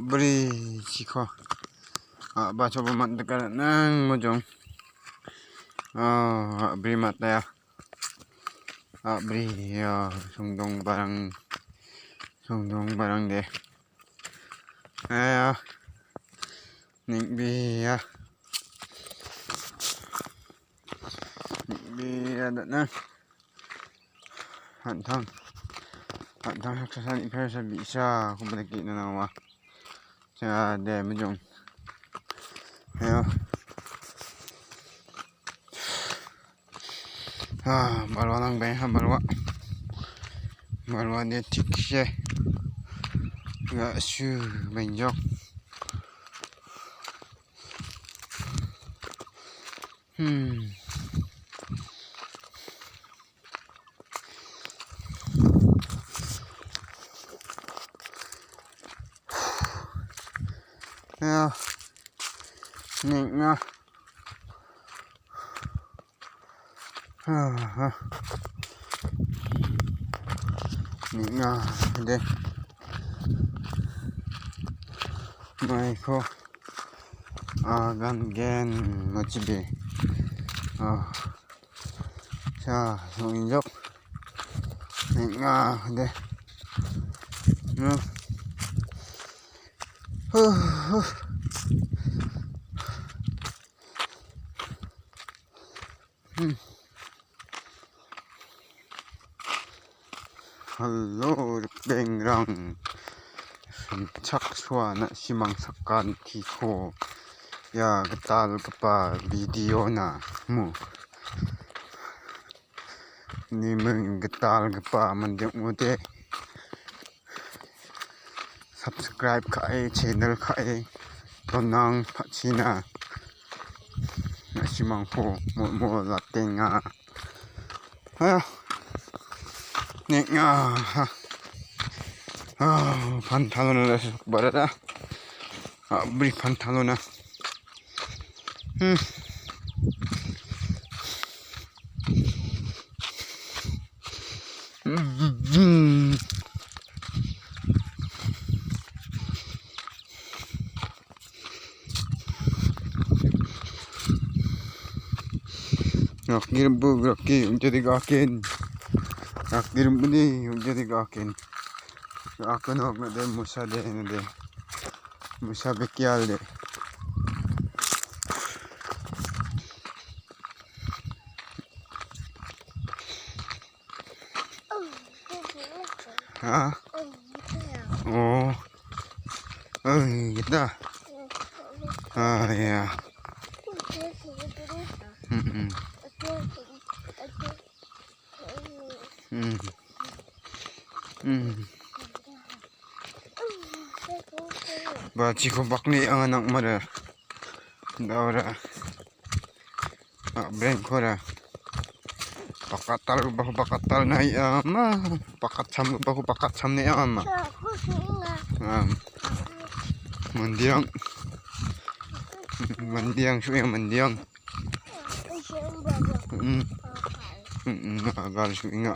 beri chiko baca pemat dekat nang mojong beri mata ya beri ya sungdong barang deh nik bi ya ada na hantang haksasan iphar sa bisa kumpulaki na nawa sa de mojong ayo balwa nang bay balwa de tikse ga su benjok ya nik nga nik nga de mai ko gan gen mochibe 자 성인적 nik nga de Hello bengrang chak suana simang sakkan tiko ya getal kepa video na mu ni meng getal kepa mandek mute subscribe kai channel kai tonang phachina simang po mo latenga nik nga pantalon na barada beri pantalon na Ngakir bu graki jadi gakin ngakir buni jadi gakin aku nak de musa de musa bekial de gitu ya Baci ko bakni ang anak mara daura brand ko ra pakatal na ama pakatsam ni ama mandiang suya mandiang agar suinga